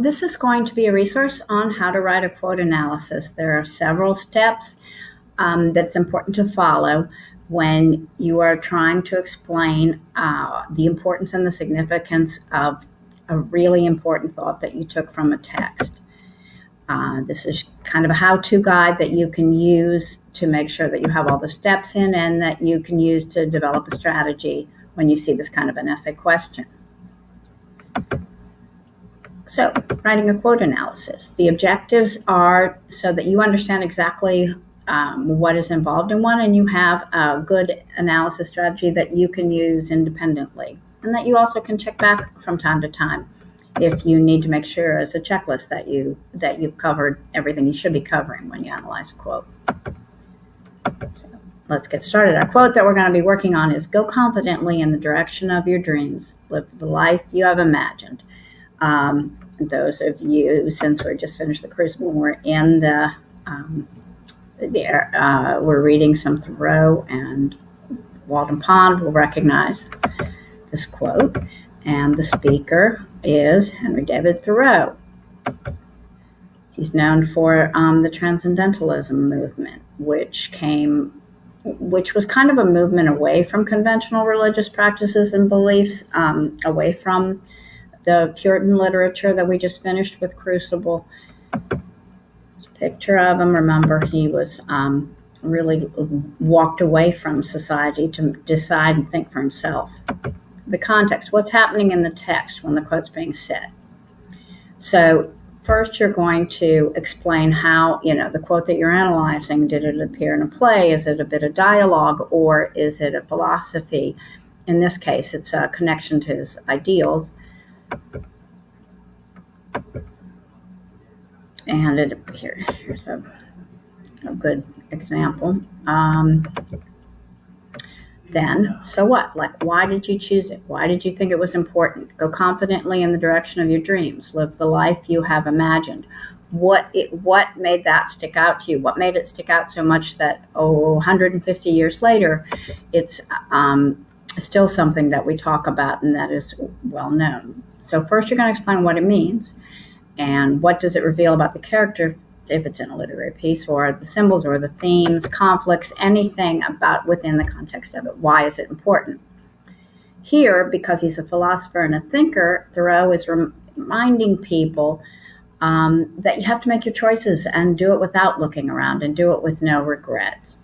This is going to be a resource on how to write a quote analysis. There are several steps that's important to follow when you are trying to explain the importance and the significance of a really important thought that you took from a text. This is kind of a how-to guide that you can use to make sure that you have all the steps in and that you can use to develop a strategy when you see this kind of an essay question. So, writing a quote analysis. The objectives are so that you understand exactly what is involved in one and you have a good analysis strategy that you can use independently and that you also can check back from time to time if you need to make sure as a checklist that you've covered everything you should be covering when you analyze a quote. So, let's get started. Our quote that we're going to be working on is, "Go confidently in the direction of your dreams. Live the life you have imagined." Those of you, since we just finished the Crucible, we're in we're reading some Thoreau and Walden Pond will recognize this quote. And the speaker is Henry David Thoreau. He's known for the Transcendentalism movement, which was kind of a movement away from conventional religious practices and beliefs, away from the Puritan literature that we just finished with Crucible. There's a picture of him. Remember, he was really walked away from society to decide and think for himself. The context, what's happening in the text when the quote's being said. So first you're going to explain how, the quote that you're analyzing, did it appear in a play? Is it a bit of dialogue or is it a philosophy? In this case, it's a connection to his ideals. And here's a good example. Then, so what? Like, why did you choose it? Why did you think it was important? Go confidently in the direction of your dreams. Live the life you have imagined. What made that stick out to you? What made it stick out so much that, 150 years later, it's still something that we talk about and that is well known. So first you're going to explain what it means and what does it reveal about the character, if it's in a literary piece, or the symbols or the themes, conflicts, anything about within the context of it. Why is it important? Here, because he's a philosopher and a thinker, Thoreau is reminding people that you have to make your choices and do it without looking around and do it with no regrets.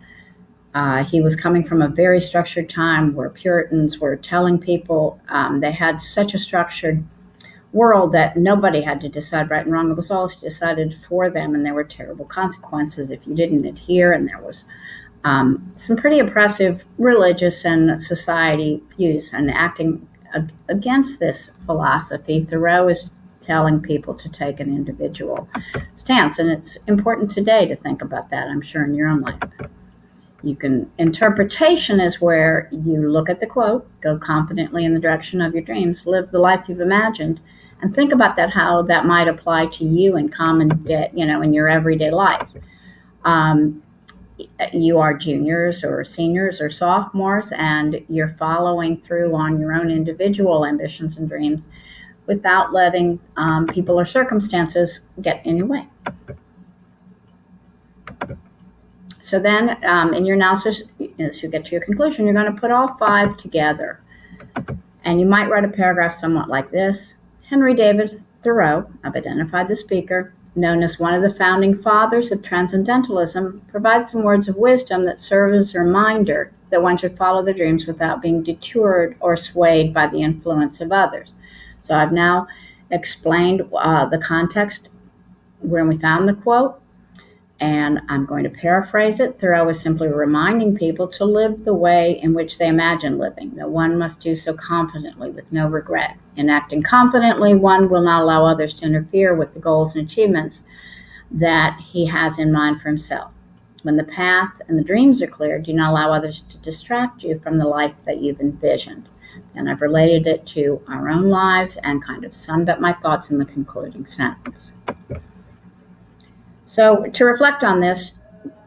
He was coming from a very structured time where Puritans were telling people they had such a structured world that nobody had to decide right and wrong. It was all decided for them, and there were terrible consequences if you didn't adhere, and there was some pretty oppressive religious and society views. And acting against this philosophy, Thoreau is telling people to take an individual stance, and it's important today to think about that, I'm sure, in your own life. Interpretation is where you look at the quote, go confidently in the direction of your dreams, live the life you've imagined, and think about that, how that might apply to you in in your everyday life. You are juniors or seniors or sophomores, and you're following through on your own individual ambitions and dreams without letting people or circumstances get in your way. So then in your analysis, as you get to your conclusion, you're going to put all 5 together. And you might write a paragraph somewhat like this. Henry David Thoreau, I've identified the speaker, known as one of the founding fathers of Transcendentalism, provides some words of wisdom that serve as a reminder that one should follow their dreams without being detoured or swayed by the influence of others. So I've now explained the context when we found the quote. And I'm going to paraphrase it. Thoreau is simply reminding people to live the way in which they imagine living, that one must do so confidently with no regret. In acting confidently, one will not allow others to interfere with the goals and achievements that he has in mind for himself. When the path and the dreams are clear, do not allow others to distract you from the life that you've envisioned. And I've related it to our own lives and kind of summed up my thoughts in the concluding sentence. So to reflect on this,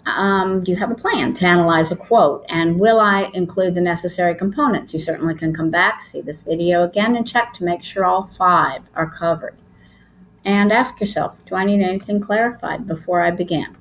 do you have a plan to analyze a quote? And will I include the necessary components? You certainly can come back, see this video again, and check to make sure all 5 are covered. and ask yourself, do I need anything clarified before I begin?